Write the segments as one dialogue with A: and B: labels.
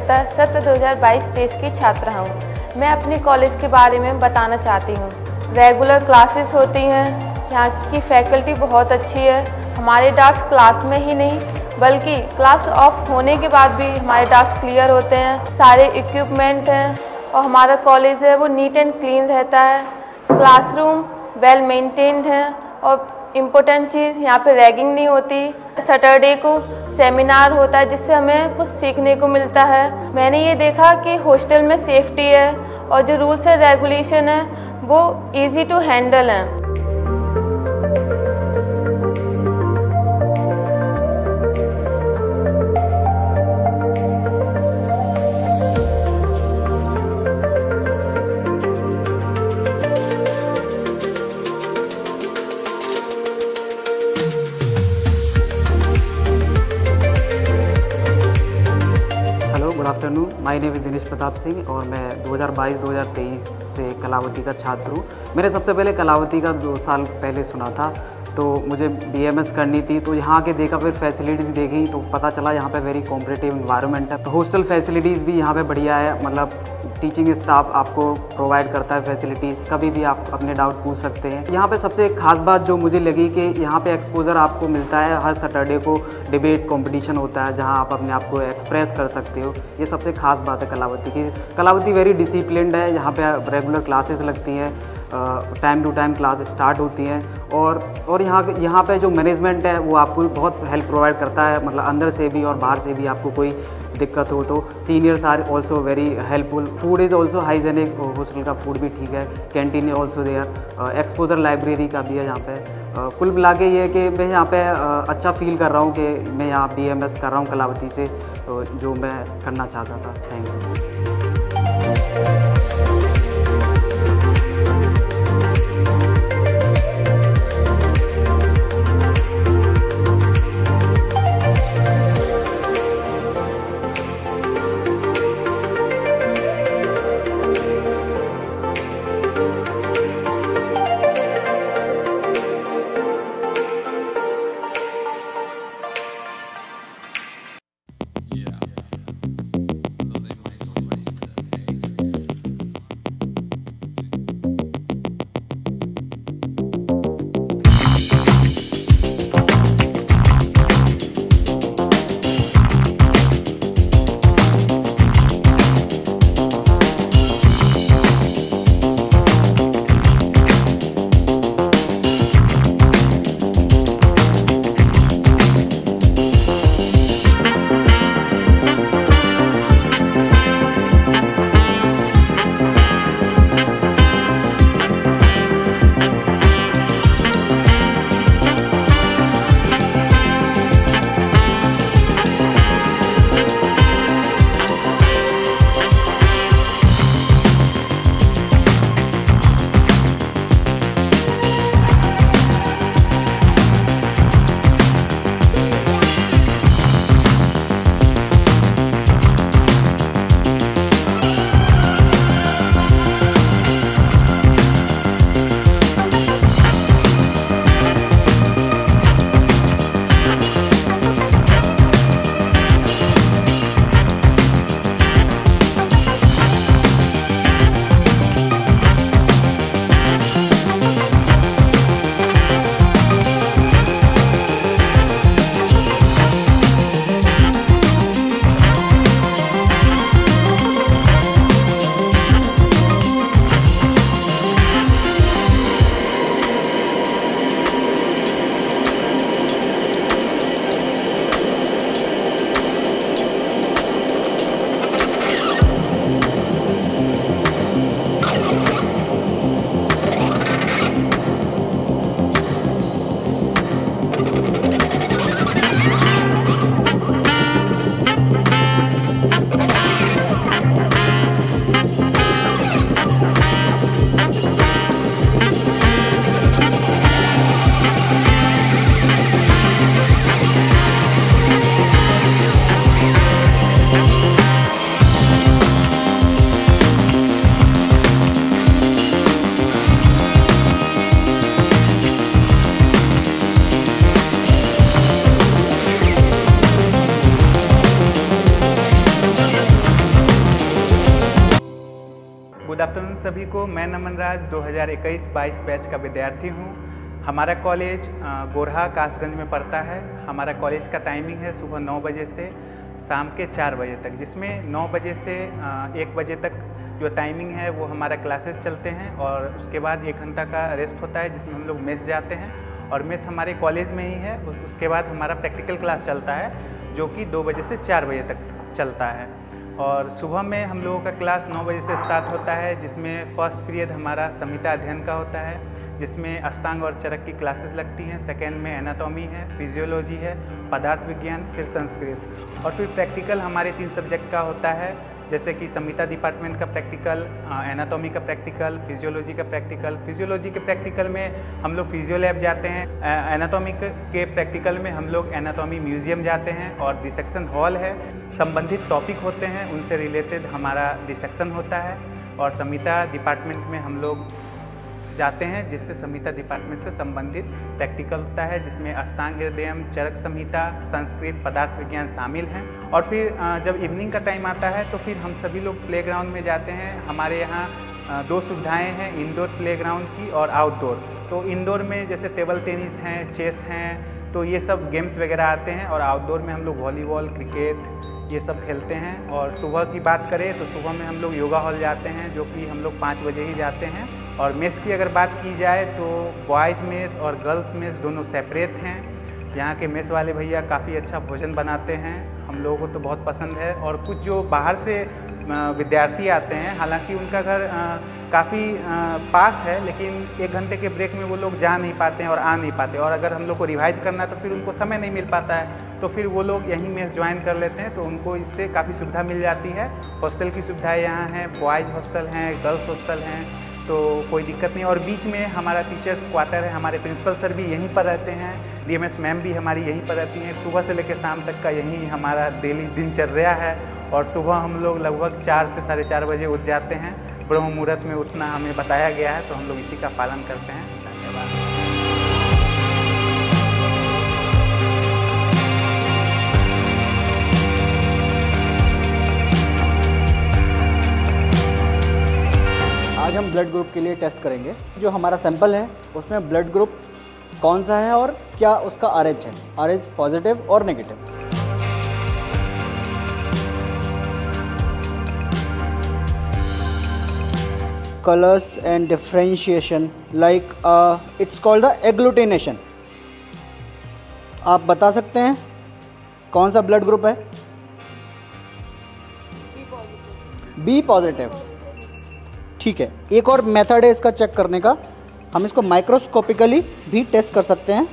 A: सप्ताह सत्र 2022-23 की छात्रा हूँ। मैं अपने कॉलेज के बारे में बताना चाहती हूँ। रेगुलर क्लासेस होती हैं, यहाँ की फैकल्टी बहुत अच्छी है। हमारे डाउट्स क्लास में ही नहीं बल्कि क्लास ऑफ होने के बाद भी हमारे डाउट्स क्लियर होते हैं। सारे इक्विपमेंट हैं और हमारा कॉलेज है वो नीट एंड क्लीन रहता है। क्लासरूम वेल मेंटेन्ड है और इम्पोर्टेंट चीज़ यहाँ पे रैगिंग नहीं होती। सैटरडे को सेमिनार होता है जिससे हमें कुछ सीखने को मिलता है। मैंने ये देखा कि हॉस्टल में सेफ्टी है और जो रूल्स एंड रेगुलेशन है वो इजी टू हैंडल हैं।
B: Good afternoon, my name is Dinesh Pratap Singh और मैं 2022-2023 से कलावती का छात्र हूँ। मैंने सबसे पहले कलावती का 2 साल पहले सुना था, तो मुझे BMS करनी थी। तो यहाँ के देखा, फिर फैसिलिटीज़ देखी तो पता चला यहाँ पे वेरी कॉम्पिटिटिव इन्वायरमेंट है। तो हॉस्टल फैसिलिटीज़ भी यहाँ पे बढ़िया है, मतलब टीचिंग स्टाफ आपको प्रोवाइड करता है फैसिलिटीज़, कभी भी आप अपने डाउट पूछ सकते हैं। यहाँ पे सबसे खास बात जो मुझे लगी कि यहाँ पे एक्सपोजर आपको मिलता है। हर सैटरडे को डिबेट कंपटीशन होता है जहाँ आप अपने आप को एक्सप्रेस कर सकते हो। ये सबसे खास बात है कलावती की। कलावती वेरी डिसिप्लिन्ड है, यहाँ पे रेगुलर क्लासेस लगती हैं, time to time class start होती हैं और यहाँ पे जो मैनेजमेंट है वो आपको बहुत हेल्प प्रोवाइड करता है, मतलब अंदर से भी और बाहर से भी आपको कोई दिक्कत हो तो seniors are also very helpful. Food is also hygienic, hostel का फूड भी ठीक है, canteen also there, exposure library का भी है यहाँ पे। कुल मिला के ये है कि मैं यहाँ पे अच्छा फील कर रहा हूँ कि मैं यहाँ BMS कर रहा हूँ कलावती से, तो जो मैं करना चाहता था। Thank you.
C: गुड आफ्टरनून सभी को। मैं नमन राज 2021-22 बैच का विद्यार्थी हूँ। हमारा कॉलेज गोरहा कासगंज में पड़ता है। हमारा कॉलेज का टाइमिंग है सुबह 9 बजे से शाम के 4 बजे तक, जिसमें 9 बजे से 1 बजे तक जो टाइमिंग है वो हमारा क्लासेस चलते हैं और उसके बाद 1 घंटा का रेस्ट होता है जिसमें हम लोग मेस जाते हैं और मेस हमारे कॉलेज में ही है। उसके बाद हमारा प्रैक्टिकल क्लास चलता है जो कि 2 बजे से 4 बजे तक चलता है। और सुबह में हम लोगों का क्लास 9 बजे से स्टार्ट होता है, जिसमें फर्स्ट पीरियड हमारा संहिता अध्ययन का होता है, जिसमें अष्टांग और चरक की क्लासेस लगती हैं। सेकेंड में एनाटॉमी है, फिजियोलॉजी है, पदार्थ विज्ञान, फिर संस्कृत। और फिर प्रैक्टिकल हमारे 3 सब्जेक्ट का होता है, जैसे कि संहिता डिपार्टमेंट का प्रैक्टिकल, एनाटॉमी का प्रैक्टिकल, फिजियोलॉजी का प्रैक्टिकल। फिजियोलॉजी के प्रैक्टिकल में हम लोग फिजियो लैब जाते हैं। एनाटॉमी के प्रैक्टिकल में हम लोग एनाटॉमी म्यूजियम जाते हैं और डिसेक्शन हॉल है, संबंधित टॉपिक होते हैं उनसे रिलेटेड हमारा डिसेक्शन होता है। और संहिता डिपार्टमेंट में हम लोग जाते हैं जिससे संहिता डिपार्टमेंट से संबंधित प्रैक्टिकल होता है, जिसमें अष्टांग हृदयम, चरक संहिता, संस्कृत, पदार्थ विज्ञान शामिल हैं। और फिर जब इवनिंग का टाइम आता है तो फिर हम सभी लोग प्लेग्राउंड में जाते हैं। हमारे यहाँ 2 सुविधाएं हैं, इंडोर प्लेग्राउंड की और आउटडोर। तो इंडोर में जैसे टेबल टेनिस हैं, चेस हैं, तो ये सब गेम्स वगैरह आते हैं। और आउटडोर में हम लोग वॉलीबॉल, क्रिकेट ये सब खेलते हैं। और सुबह की बात करें तो सुबह में हम लोग योगा हॉल जाते हैं, जो कि हम लोग 5 बजे ही जाते हैं। और मेस की अगर बात की जाए तो बॉयज़ मेस और गर्ल्स मेस दोनों सेपरेट हैं। यहाँ के मेस वाले भैया काफ़ी अच्छा भोजन बनाते हैं, हम लोगों को तो बहुत पसंद है। और कुछ जो बाहर से विद्यार्थी आते हैं, हालांकि उनका घर काफ़ी पास है, लेकिन 1 घंटे के ब्रेक में वो लोग जा नहीं पाते हैं और आ नहीं पाते। और अगर हम लोग को रिवाइज करना है तो फिर उनको समय नहीं मिल पाता है, तो फिर वो लोग यहीं मेस ज्वाइन कर लेते हैं, तो उनको इससे काफ़ी सुविधा मिल जाती है। हॉस्टल की सुविधाएँ यहाँ हैं, बॉयज़ हॉस्टल हैं, गर्ल्स हॉस्टल हैं, तो कोई दिक्कत नहीं। और बीच में हमारा टीचर्स क्वार्टर है, हमारे प्रिंसिपल सर भी यहीं पर रहते हैं, डीएमएस मैम भी हमारी यहीं पर रहती हैं। सुबह से लेकर शाम तक का यही हमारा डेली दिनचर्या है। और सुबह हम लोग लगभग 4 से 4:30 बजे उठ जाते हैं। ब्रह्म मुहूर्त में उठना हमें बताया गया है, तो हम लोग इसी का पालन करते हैं। धन्यवाद।
D: आज हम ब्लड ग्रुप के लिए टेस्ट करेंगे। जो हमारा सैंपल है उसमें ब्लड ग्रुप कौन सा है और क्या उसका RH है, RH पॉजिटिव और negative. Colors and differentiation like it's called the agglutination। आप बता सकते हैं कौन सा ब्लड ग्रुप है? B positive. ठीक है, एक और मेथड है इसका चेक करने का, हम इसको माइक्रोस्कोपिकली भी टेस्ट कर सकते हैं।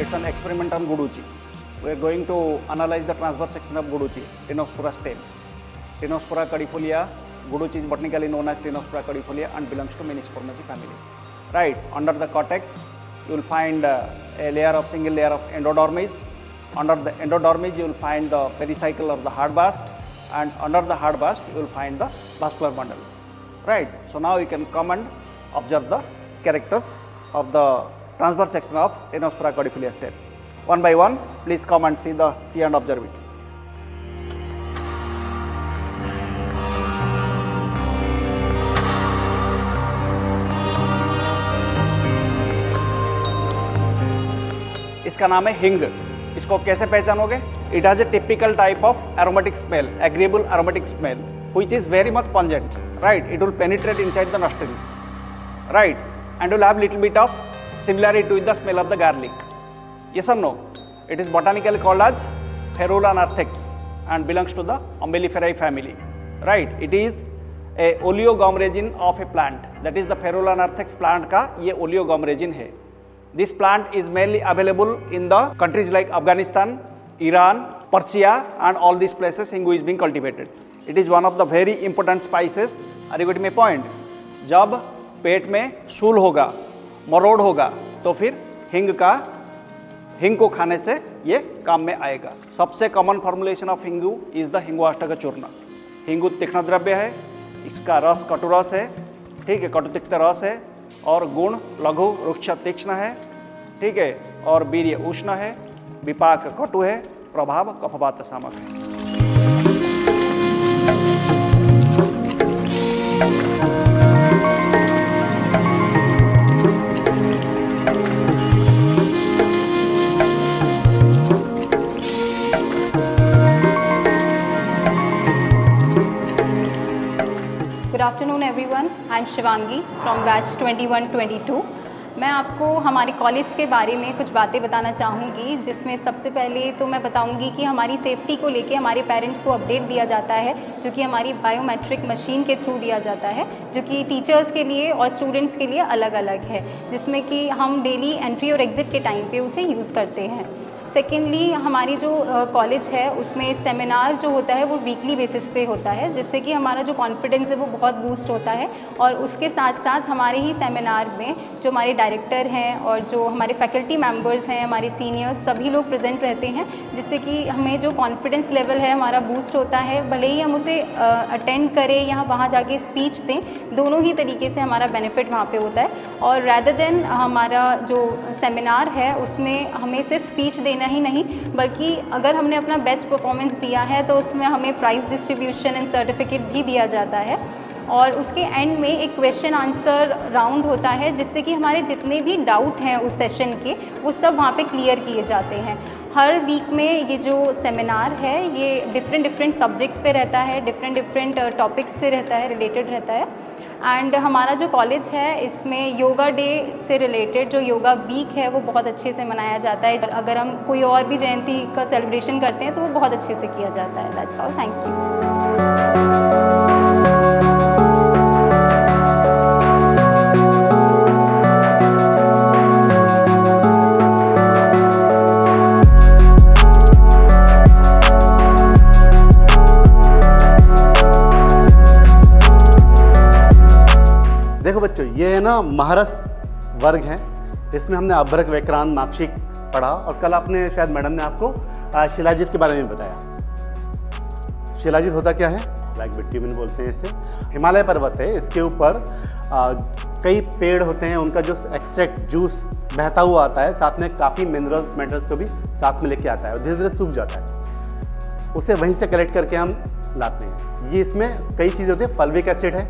E: It's an experiment on Guduchi. We are going to analyze the transverse section of Guduchi, Tinospora stem. Tinospora caudifolia, Guduchi is botanically known as Tinospora caudifolia and belongs to Menisformaceae family. Right, under the cortex, you will find a layer of single layer of endodermis. Under the endodermis, you will find the pericycle of the hard bast, and under the hard bast, you will find the vascular bundles. Right, so now you can come and observe the characters of the transverse section of Tinospora caudifolia stem. One by one, please come and see and observe it. इसका नाम है हिंग। इसको कैसे पहचानोगे? It has a typical type of aromatic smell, agreeable aromatic smell, which is very much pungent. Right, it will penetrate inside the nostrils. Right, and will have little bit of similarity with the smell of the garlic. Yes or no? It is botanically called as Ferula narthex and belongs to the Umbelliferae family. Right? It is a oleogum resin of a plant. That is the Ferula narthex plant का ये oleogum resin है. This plant is mainly available in the countries like Afghanistan, Iran, Persia and all these places hingu is being cultivated. It is one of the very important spices. Are you getting my point? जब पेट में शूल होगा, मरोड़ होगा, तो फिर हिंग का हिंग को खाने से ये काम में आएगा। सबसे common formulation of hingu is the Hinguashtak churna. हिंगू तीक्ष्ण द्रव्य है, इसका रस कटुरस है, ठीक है, कटुतिक्त रस है, और गुण लघु रुक्ष तीक्ष्ण है, ठीक है, और वीर्य उष्ण है, विपाक कटु है, प्रभाव कफवात शामक है।
F: Good afternoon everyone, I am Shivangi from batch 21-22। मैं आपको हमारे कॉलेज के बारे में कुछ बातें बताना चाहूँगी, जिसमें सबसे पहले तो मैं बताऊँगी कि हमारी सेफ्टी को लेके हमारे पेरेंट्स को अपडेट दिया जाता है, जो कि हमारी बायोमेट्रिक मशीन के थ्रू दिया जाता है, जो कि टीचर्स के लिए और स्टूडेंट्स के लिए अलग अलग है, जिसमें कि हम डेली एंट्री और एग्ज़िट के टाइम पे उसे यूज़ करते हैं। सेकेंडली, हमारी जो कॉलेज है उसमें सेमिनार जो होता है वो वीकली बेसिस पे होता है, जिससे कि हमारा जो कॉन्फिडेंस है वो बहुत बूस्ट होता है। और उसके साथ साथ हमारे ही सेमिनार में जो हमारे डायरेक्टर हैं और जो हमारे फैकल्टी मेंबर्स हैं, हमारे सीनियर्स, सभी लोग प्रेजेंट रहते हैं, जिससे कि हमें जो कॉन्फिडेंस लेवल है हमारा बूस्ट होता है। भले ही हम उसे अटेंड करें या वहाँ जाके स्पीच दें, दोनों ही तरीके से हमारा बेनिफिट वहाँ पे होता है। और रैदर देन हमारा जो सेमिनार है उसमें हमें सिर्फ स्पीच देना ही नहीं, बल्कि अगर हमने अपना बेस्ट परफॉर्मेंस दिया है तो उसमें हमें प्राइज़ डिस्ट्रीब्यूशन एंड सर्टिफिकेट भी दिया जाता है। और उसके एंड में एक क्वेश्चन आंसर राउंड होता है, जिससे कि हमारे जितने भी डाउट हैं उस सेशन के वो सब वहाँ पे क्लियर किए जाते हैं। हर वीक में ये जो सेमिनार है ये डिफरेंट सब्जेक्ट्स पे रहता है, डिफरेंट टॉपिक्स से रहता है, रिलेटेड रहता है। एंड हमारा जो कॉलेज है इसमें योगा डे से रिलेटेड जो योगा वीक है वो बहुत अच्छे से मनाया जाता है। अगर हम कोई और भी जयंती का सेलिब्रेशन करते हैं तो वो बहुत अच्छे से किया जाता है। That's all, thank you.
G: देखो बच्चों, ये है ना महारस वर्ग है, इसमें हमने अभ्रक, व्याकरण, माक्षिक पढ़ा, और कल आपने शायद मैडम ने आपको शिलाजीत के बारे में बताया। शिलाजीत होता क्या है? ब्लैक बिट्यूमेन बोलते हैं इसे। हिमालय पर्वत है, इसके ऊपर कई पेड़ होते हैं, उनका जो एक्सट्रैक्ट जूस बहता हुआ आता है, साथ में काफ़ी मिनरल्स मेटल्स को भी साथ में लेके आता है, और धीरे धीरे सूख जाता है, उसे वहीं से कलेक्ट करके हम लाते हैं। ये इसमें कई चीज़ें होती है, फल्विक एसिड है,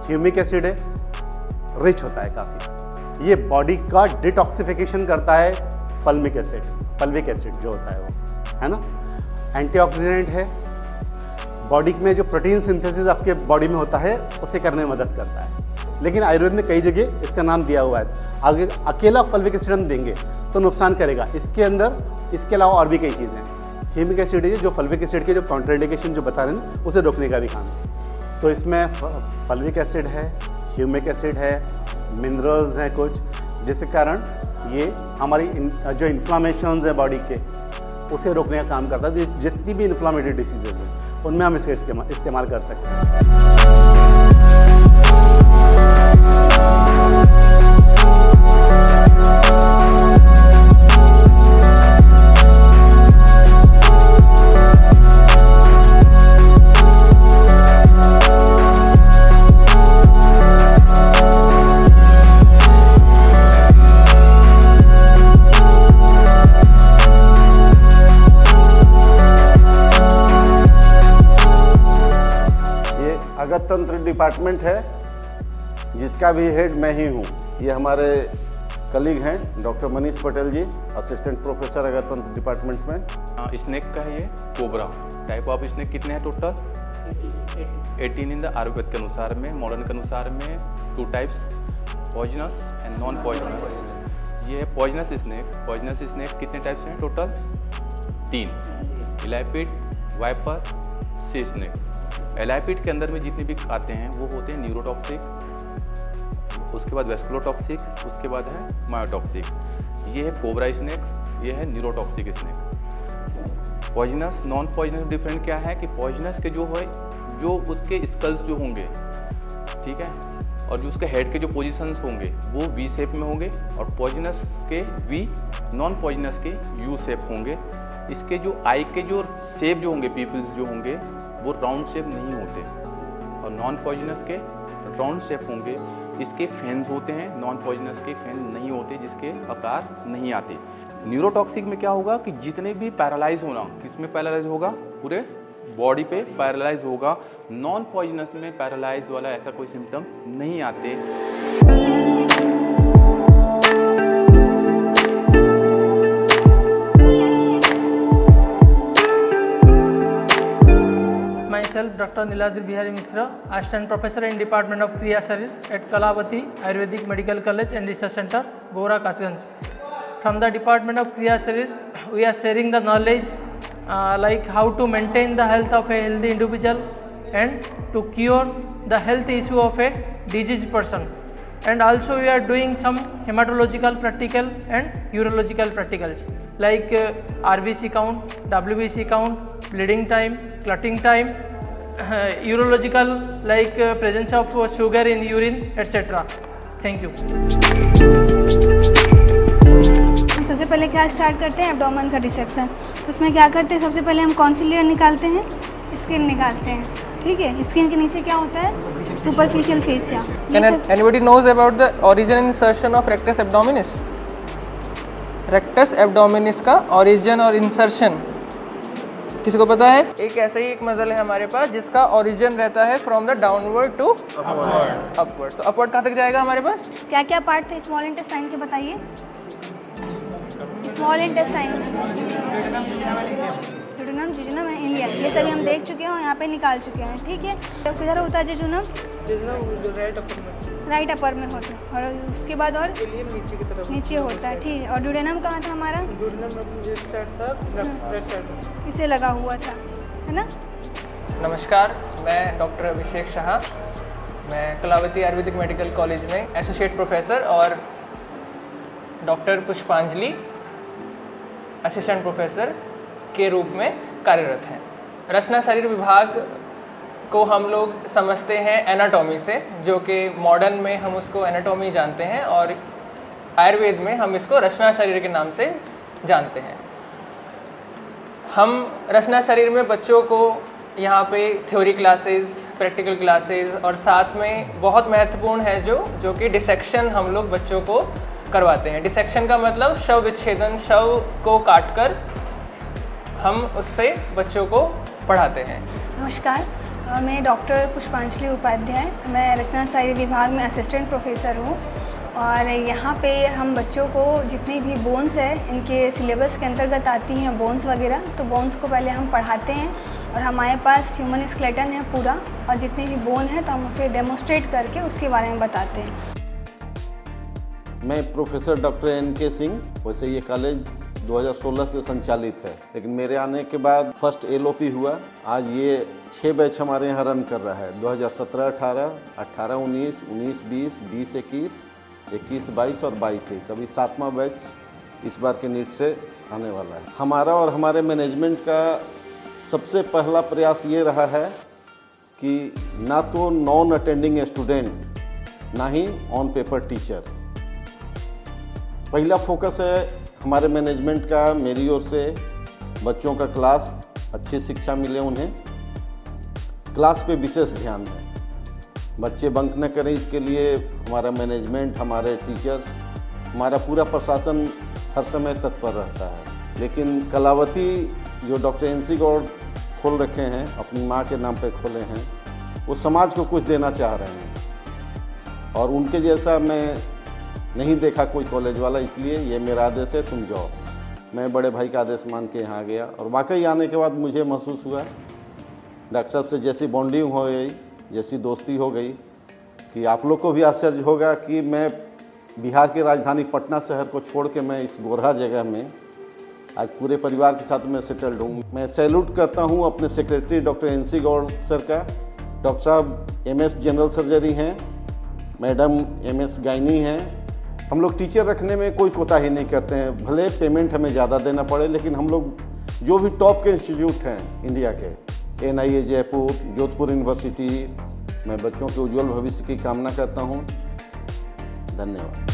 G: ह्यूमिक एसिड है, रिच होता है काफ़ी। ये बॉडी का डिटॉक्सिफिकेशन करता है, फल्विक एसिड जो होता है वो, है ना। एंटीऑक्सीडेंट है, बॉडी में जो प्रोटीन सिंथेसिस आपके बॉडी में होता है उसे करने में मदद करता है। लेकिन आयुर्वेद में कई जगह इसका नाम दिया हुआ है। आगे अकेला फल्विक एसिड हम देंगे तो नुकसान करेगा, इसके अंदर इसके अलावा और भी कई चीज़ें हैं। ह्यूमिक एसिड है जो फल्विक एसिड के जो काउंटरइंडिकेशन जो बता रहे हैं उसे रोकने का भी काम है। तो इसमें फल्विक एसिड है, ह्यूमिक एसिड है, मिनरल्स हैं कुछ, जिसके कारण ये हमारी जो इन्फ्लामेशंस है बॉडी के उसे रोकने का काम करता है। जितनी भी इन्फ्लामेटरी डिसीजेज हैं उनमें हम इसका इस्तेमाल कर सकते हैं।
H: तंत्र डिपार्टमेंट है जिसका भी हेड मैं ही हूँ। ये हमारे कलीग हैं डॉक्टर मनीष पटेल जी, असिस्टेंट प्रोफेसर अगर तंत्र डिपार्टमेंट में।
I: स्नेक का है ये कोबरा टाइप ऑफ स्नेक। कितने हैं टोटल? 18 इन द आयुर्वेद के अनुसार में। मॉडर्न के अनुसार में 2 types, poisonous and non poisonous. ये है पॉइजनस स्नेक। पॉइजनस स्नेक कितने टाइप्स हैं total? 3, elapid, viper, sea snake. Elapid के अंदर में जितने भी आते हैं वो होते हैं न्यूरोटॉक्सिक, उसके बाद वेस्कुलोटॉक्सिक, उसके बाद है मायोटॉक्सिक। ये है कोबरा स्नेक, ये है neurotoxic snake. Poisonous non poisonous different क्या है कि पॉइजनस के जो है जो उसके स्कल्स जो होंगे, ठीक है, और जो उसके हेड के जो पोजीशंस होंगे वो वी शेप में होंगे और पॉइजनस के वी, नॉन पॉइजनस के यू शेप होंगे। इसके जो आई के जो शेप जो होंगे, पीपल्स जो होंगे वो राउंड शेप नहीं होते और नॉन पॉइजनस के राउंड शेप होंगे। इसके फैंस होते हैं, नॉन पॉइजनस के फैन नहीं होते जिसके आकार नहीं आते। न्यूरोटॉक्सिक में क्या होगा कि जितने भी पैरालाइज होना, किसमें पैरालाइज होगा, पूरे बॉडी पे पैरालाइज होगा। नॉन पॉइजनस में पैरालाइज वाला ऐसा कोई सिम्टम्स नहीं आते।
J: Myself, Dr. Niladri Bihari Misra, Assistant Professor in Department of Kriya Sharir at Kalavati Ayurvedic Medical College and Research Center, Gora, Kasganj. From the Department of Kriya Sharir, we are sharing the knowledge like how to maintain the health of a healthy individual and to cure the health issue of a diseased person. And also we are doing some hematological practical and urological practicals like RBC count, WBC count, bleeding time, clotting time, urological like presence of sugar in urine, etc. Thank you.
K: सबसे पहले क्या start करते हैं, abdomen का dissection. उसमें क्या करते हैं, सबसे पहले हम कौन सी लेयर निकालते हैं, स्किन निकालते हैं। ठीक है, स्किन के नीचे क्या होता है, superficial fascia.
J: Anybody knows about the origin and insertion of rectus abdominis? Rectus abdominis का origin और insertion किसी को पता है? एक ऐसा ही एक मसल है हमारे पास जिसका ओरिजिन रहता है from the downward to upward. तो अपवर्ड कहाँ तक जाएगा हमारे पास?
K: क्या क्या पार्ट थे स्मॉल इंटेस्टाइन के, बताइए। स्मॉल इंटेस्टाइन, जिजुनम, जिजुनम एंड इलियम, ये सभी हम देख चुके हैं और यहाँ पे निकाल चुके हैं। ठीक है, तो किधर होता है जिजुनम? राइट अपर में होता है और उसके बाद और नीचे की तरफ नीचे होता है। ठीक है, और ड्यूडेनम कहाँ था हमारा? इसे लगा हुआ था, है ना।
J: नमस्कार, मैं डॉक्टर अभिषेक शाह, मैं कलावती आयुर्वेदिक मेडिकल कॉलेज में एसोसिएट प्रोफेसर और डॉक्टर पुष्पांजलि असिस्टेंट प्रोफेसर के रूप में कार्यरत हैं। रचना शरीर विभाग को हम लोग समझते हैं एनाटॉमी से, जो कि मॉडर्न में हम उसको एनाटॉमी जानते हैं और आयुर्वेद में हम इसको रचना शरीर के नाम से जानते हैं। हम रचना शरीर में बच्चों को यहाँ पे थ्योरी क्लासेस, प्रैक्टिकल क्लासेस और साथ में बहुत महत्वपूर्ण है जो कि डिसेक्शन हम लोग बच्चों को करवाते हैं। डिसेक्शन का मतलब शव विच्छेदन, शव को काटकर हम उससे बच्चों को पढ़ाते हैं।
K: नमस्कार, मैं डॉक्टर पुष्पांजलि उपाध्याय, मैं रचना शरीर विभाग में असिस्टेंट प्रोफेसर हूँ और यहाँ पे हम बच्चों को जितनी भी बोन्स है इनके सिलेबस के अंतर्गत आती हैं बोन्स वगैरह, तो बोन्स को पहले हम पढ़ाते हैं और हमारे पास ह्यूमन स्केलेटन है पूरा और जितनी भी बोन है तो हम उसे डेमोस्ट्रेट करके उसके बारे में बताते हैं।
H: मैं प्रोफेसर डॉक्टर NK सिंह, वैसे ये कॉलेज 2016 से संचालित है, लेकिन मेरे आने के बाद फर्स्ट LOP हुआ। आज ये 6 बैच हमारे यहाँ रन कर रहा है, 2017-18, 18-19, 19-20, 20-21, 21-22 और 22-23। अभी 7वां बैच इस बार के नीट से आने वाला है। हमारा और हमारे मैनेजमेंट का सबसे पहला प्रयास ये रहा है कि ना तो नॉन अटेंडिंग स्टूडेंट, ना ही ऑन पेपर टीचर। पहला फोकस है हमारे मैनेजमेंट का, मेरी ओर से बच्चों का क्लास, अच्छी शिक्षा मिले उन्हें, क्लास पे विशेष ध्यान दें, बच्चे बंक न करें। इसके लिए हमारा मैनेजमेंट, हमारे टीचर्स, हमारा पूरा प्रशासन हर समय तत्पर रहता है। लेकिन कलावती जो डॉक्टर NC गौड़ खोल रखे हैं, अपनी माँ के नाम पे खोले हैं, वो समाज को कुछ देना चाह रहे हैं और उनके जैसा मैं नहीं देखा कोई कॉलेज वाला, इसलिए ये मेरा आदेश है, तुम जाओ। मैं बड़े भाई का आदेश मान के यहाँ गया और वाकई आने के बाद मुझे महसूस हुआ डॉक्टर साहब से जैसी बॉन्डिंग हो गई, जैसी दोस्ती हो गई कि आप लोग को भी आश्चर्य होगा कि मैं बिहार की राजधानी पटना शहर को छोड़ के मैं इस गोरहा जगह में आज पूरे परिवार के साथ मैं सेटल्ड हूँ। मैं सैल्यूट करता हूँ अपने secretary doctor NC Gaur sir का। डॉक्टर साहब MS जनरल सर्जरी हैं, मैडम MS गायनी हैं। हम लोग टीचर रखने में कोई कोताही नहीं करते हैं, भले पेमेंट हमें ज़्यादा देना पड़े, लेकिन हम लोग जो भी टॉप के इंस्टीट्यूट हैं इंडिया के, NIA जयपुर, जोधपुर यूनिवर्सिटी, मैं बच्चों के उज्जवल भविष्य की कामना करता हूँ। धन्यवाद।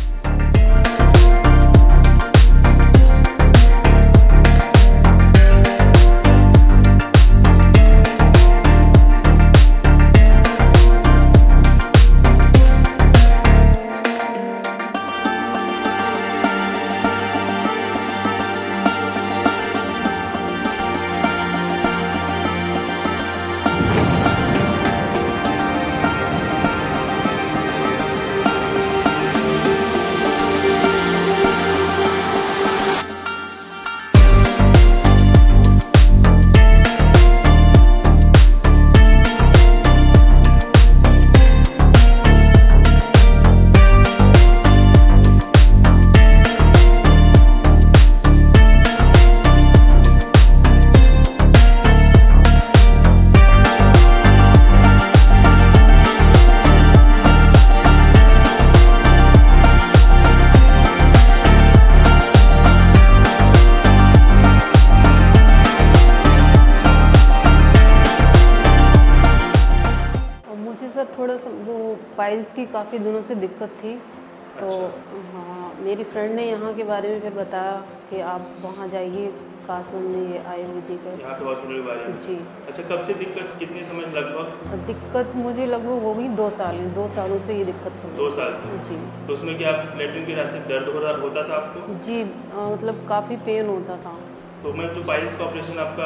L: थोड़ा सा वो पाइल्स की काफ़ी दिनों से दिक्कत थी, तो हाँ मेरी फ्रेंड ने यहाँ के बारे में फिर बताया कि आप वहाँ जाइए, कासगंज में ये आयुर्वेदिक है।
M: यहाँ पे हॉस्पिटल के बारे में?
L: जी।
M: अच्छा, कब से दिक्कत, कितने समय लगभग?
L: दिक्कत मुझे लगभग हो गई 2 साल, 2 सालों से ये दिक्कत चल रही है।
M: 2 साल से? जी। तो उसमें क्या लेटरिन के रास्ते दर्द होता था आपको? जी,
L: मतलब काफ़ी पेन होता था।
M: तो मैं जो पाइल्स का ऑपरेशन आपका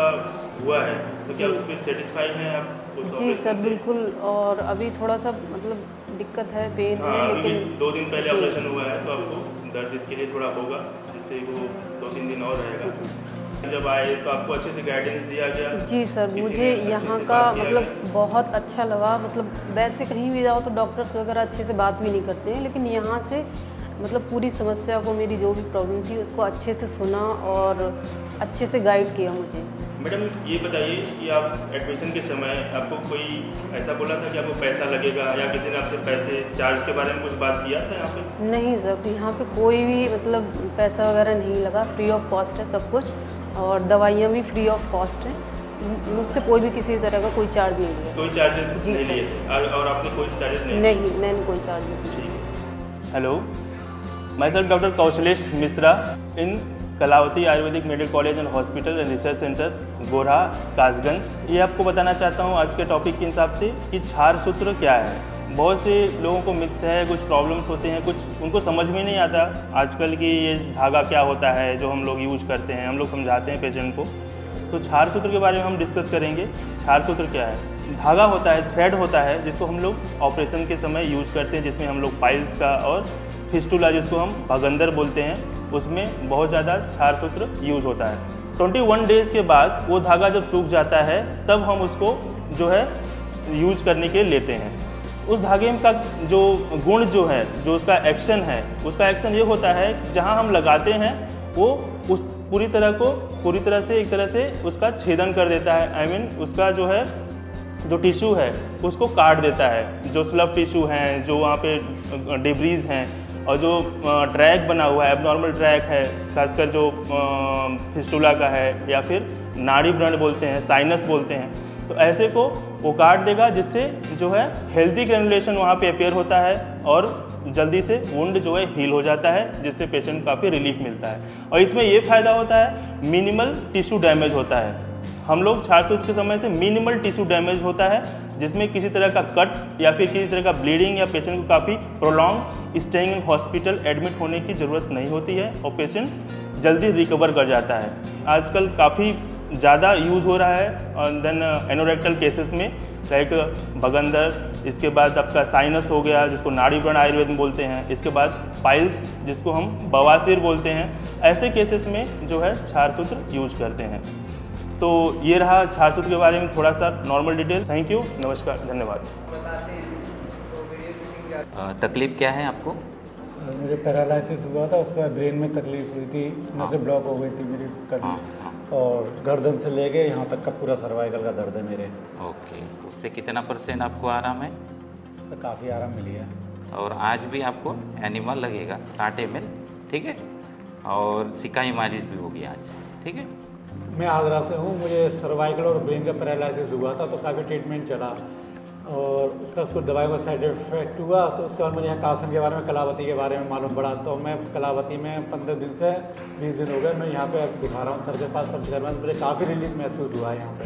M: हुआ है, तो क्या उस पर सेटिस्फाई हैं आप?
L: जी सर, बिल्कुल। और अभी थोड़ा सा मतलब दिक्कत है, पेन है, लेकिन
M: 2 दिन पहले ऑपरेशन हुआ है, तो आपको दर्द इसके लिए थोड़ा होगा, जिससे वो 2-3 दिन और रहेगा। जब आए तो आपको अच्छे से गाइडेंस दिया गया? जी सर, मुझे यहाँ का मतलब बहुत अच्छा लगा। मतलब वैसे कहीं भी जाओ तो डॉक्टर्स वगैरह अच्छे से बात भी नहीं करते हैं, लेकिन यहाँ से मतलब पूरी समस्या को, मेरी जो भी प्रॉब्लम थी उसको अच्छे से सुना और अच्छे से गाइड किया मुझे। मैडम ये बताइए कि आप एडमिशन के समय आपको कोई ऐसा बोला था कि आपको पैसा लगेगा, या किसी ने आपसे पैसे चार्ज के बारे में कुछ बात किया था यहाँ पे?
L: नहीं सर, यहाँ पे कोई भी मतलब पैसा वगैरह नहीं लगा, फ्री ऑफ कॉस्ट है सब कुछ, और दवाइयाँ भी फ्री ऑफ कॉस्ट है। मुझसे कोई भी किसी तरह का कोई चार्ज नहीं लिया।
M: कोई चार्जेस नहीं लिए थे? और आपने कोई चार्जेस
L: नहीं, मैंने कोई चार्जेस नहीं।
M: हेलो, मैं sir doctor Kaushlesh Mishra in Kalavati Ayurvedic medical college and hospital and research centre Gorha Kasganj. ये आपको बताना चाहता हूँ आज के टॉपिक के हिसाब से कि क्षार सूत्र क्या है। बहुत से लोगों को मिथ्स है, कुछ प्रॉब्लम्स होते हैं, कुछ उनको समझ में नहीं आता आजकल की ये धागा क्या होता है जो हम लोग यूज करते हैं, हम लोग समझाते हैं पेशेंट को। तो क्षार सूत्र के बारे में हम डिस्कस करेंगे। क्षार सूत्र क्या है? धागा होता है, थ्रेड होता है, जिसको हम लोग ऑपरेशन के समय यूज करते हैं, जिसमें हम लोग पाइल्स का और फिस्टुला, जिसको हम भगंदर बोलते हैं, उसमें बहुत ज़्यादा क्षार सूत्र यूज होता है। 21 डेज़ के बाद वो धागा जब सूख जाता है तब हम उसको जो है यूज करने के लिए लेते हैं। उस धागे का जो गुण जो है, जो उसका एक्शन है, उसका एक्शन ये होता है जहाँ हम लगाते हैं वो उस पूरी तरह से एक तरह से उसका छेदन कर देता है। आई मीन उसका जो है जो टिश्यू है उसको काट देता है। जो स्लव टिश्यू हैं, जो वहाँ पे डिब्रीज हैं, और जो ट्रैक बना हुआ है, एबनॉर्मल ट्रैक है, खासकर जो फिस्टुला का है, या फिर नाड़ी व्रण बोलते हैं, साइनस बोलते हैं, तो ऐसे को वो काट देगा, जिससे जो है हेल्दी ग्रेनुलेशन वहाँ पे अपेयर होता है और जल्दी से वुंड जो है हील हो जाता है, जिससे पेशेंट को काफ़ी रिलीफ मिलता है। और इसमें ये फ़ायदा होता है, मिनिमल टिश्यू डैमेज होता है। हम लोग क्षार सूत्र के समय से मिनिमल टिश्यू डैमेज होता है, जिसमें किसी तरह का कट या फिर किसी तरह का ब्लीडिंग, या पेशेंट को काफ़ी prolong staying in hospital admit होने की ज़रूरत नहीं होती है, और पेशेंट जल्दी रिकवर कर जाता है। आजकल काफ़ी ज़्यादा यूज़ हो रहा है। और देन एनोरेक्टल केसेस में लाइक भगंदर, इसके बाद आपका साइनस हो गया, जिसको नाड़ी व्रण आयुर्वेद में बोलते हैं, इसके बाद पाइल्स, जिसको हम बवासीर बोलते हैं, ऐसे केसेस में जो है क्षार सूत्र यूज करते हैं। तो ये रहा क्षार सूत्र के बारे में थोड़ा सा नॉर्मल डिटेल। थैंक यू, नमस्कार, धन्यवाद।
N: तकलीफ क्या है आपको?
O: मुझे पैरालिसिस हुआ था, उसके बाद ब्रेन में तकलीफ हुई थी, नसें ब्लॉक हो गई थी मेरी कटी, और गर्दन से ले गए यहाँ तक का पूरा सर्वाइकल का दर्द है मेरे।
N: ओके, उससे कितना % आपको आराम है?
O: तो काफ़ी आराम मिली है।
N: और आज भी आपको एनिमल लगेगा 60 ml, ठीक है, और सिकाई मालिश भी होगी आज, ठीक है।
O: मैं आगरा से हूँ, मुझे सर्वाइकल और ब्रेन का पैरालिसिस हुआ था, तो काफ़ी ट्रीटमेंट चला, और उसका कुछ दवाई का साइड इफेक्ट हुआ, तो उसके बाद मुझे यहाँ कासन के बारे में, कलावती के बारे में मालूम पड़ा। तो मैं कलावती में 15 दिन से 20 दिन हो गए मैं यहाँ पे दिखा रहा हूँ सर के पास पंचकर्मा। मुझे काफ़ी रिलीफ महसूस हुआ है यहाँ पे।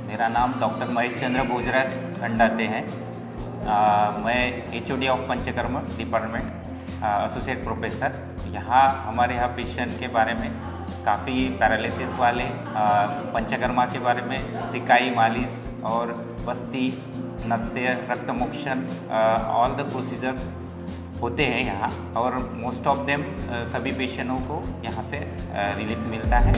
N: मेरा नाम डॉक्टर महेश चंद्र भोजराज खंडाते हैं। मैं HOD of panchakarma department, associate professor. यहाँ हमारे यहाँ पेशेंट के बारे में काफ़ी पैरालिसिस वाले, पंचकर्मा के बारे में सिकाई मालिश और बस्ती, नस्य, रक्त मोक्षण, ऑल द प्रोसीजर्स होते हैं यहाँ। और मोस्ट ऑफ देम सभी पेशेंटों को यहाँ से रिलीफ मिलता है।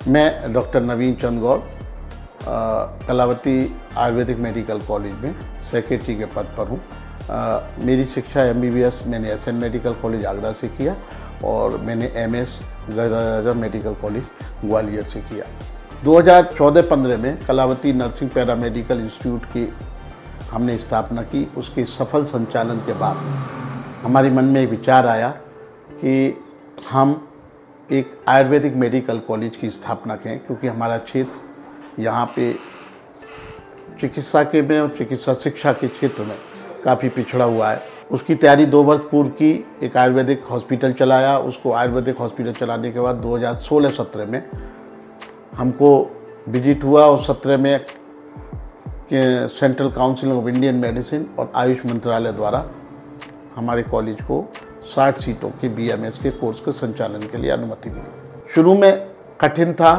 G: मैं डॉक्टर नवीन चंद गौड़ कलावती आयुर्वेदिक मेडिकल कॉलेज में सेक्रेटरी के पद पर हूँ। मेरी शिक्षा MBBS मैंने SN मेडिकल कॉलेज आगरा से किया और मैंने MS गजरा मेडिकल कॉलेज ग्वालियर से किया। 2014-15 में कलावती नर्सिंग पैरामेडिकल इंस्टीट्यूट की हमने स्थापना की। उसके सफल संचालन के बाद हमारे मन में विचार आया कि हम एक आयुर्वेदिक मेडिकल कॉलेज की स्थापना करें, क्योंकि हमारा क्षेत्र यहाँ पे चिकित्सा के में और चिकित्सा शिक्षा के क्षेत्र में काफ़ी पिछड़ा हुआ है। उसकी तैयारी 2 वर्ष पूर्व की, एक आयुर्वेदिक हॉस्पिटल चलाया। उसको आयुर्वेदिक हॉस्पिटल चलाने के बाद 2016-17 में हमको विजिट हुआ और 17 में central council of Indian medicine और आयुष मंत्रालय द्वारा हमारे कॉलेज को 60 सीटों के BMS के कोर्स के संचालन के लिए अनुमति मिली। शुरू में कठिन था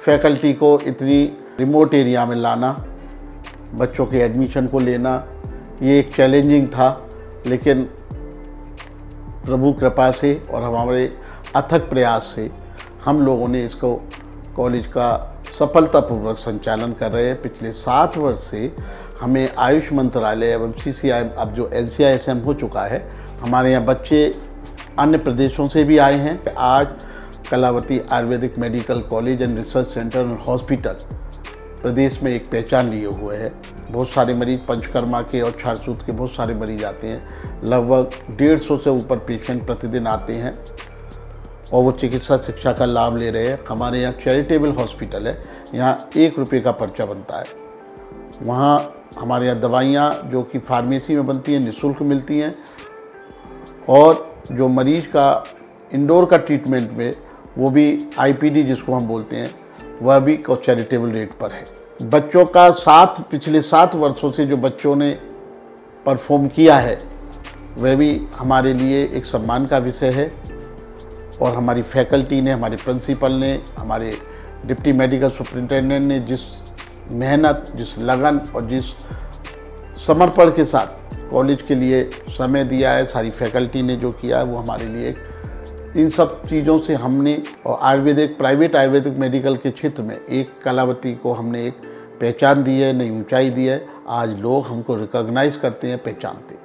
G: फैकल्टी को इतनी रिमोट एरिया में लाना, बच्चों के एडमिशन को लेना, ये एक चैलेंजिंग था। लेकिन प्रभु कृपा से और हमारे अथक प्रयास से हम लोगों ने इसको कॉलेज का सफलतापूर्वक संचालन कर रहे हैं। पिछले 7 वर्ष से हमें आयुष मंत्रालय एवं CCI, अब जो NCISM हो चुका है, हमारे यहाँ बच्चे अन्य प्रदेशों से भी आए हैं। आज Kalavati Ayurvedic medical college and research centre और हॉस्पिटल प्रदेश में एक पहचान लिए हुए है। बहुत सारे मरीज पंचकर्मा के और छारसूत के बहुत सारे मरीज आते हैं। लगभग 150 से ऊपर पेशेंट प्रतिदिन आते हैं और वो चिकित्सा शिक्षा का लाभ ले रहे हैं। हमारे यहाँ चैरिटेबल हॉस्पिटल है, यहाँ 1 रुपये का पर्चा बनता है। वहाँ हमारे यहाँ दवाइयाँ जो कि फार्मेसी में बनती हैं निःशुल्क मिलती हैं और जो मरीज का इंडोर का ट्रीटमेंट में वो भी IPD जिसको हम बोलते हैं, वह भी चैरिटेबल रेट पर है। बच्चों का पिछले 7 वर्षों से जो बच्चों ने परफॉर्म किया है वह भी हमारे लिए एक सम्मान का विषय है। और हमारी फैकल्टी ने, हमारे प्रिंसिपल ने, हमारे डिप्टी मेडिकल सुपरिटेंडेंट ने जिस मेहनत, जिस लगन और जिस समर्पण के साथ कॉलेज के लिए समय दिया है, सारी फैकल्टी ने जो किया है, वो हमारे लिए इन सब चीज़ों से हमने और आयुर्वेदिक, प्राइवेट आयुर्वेदिक मेडिकल के क्षेत्र में एक कलावती को हमने एक पहचान दी है, नई ऊंचाई दी है। आज लोग हमको रिकॉग्नाइज करते हैं, पहचानते हैं।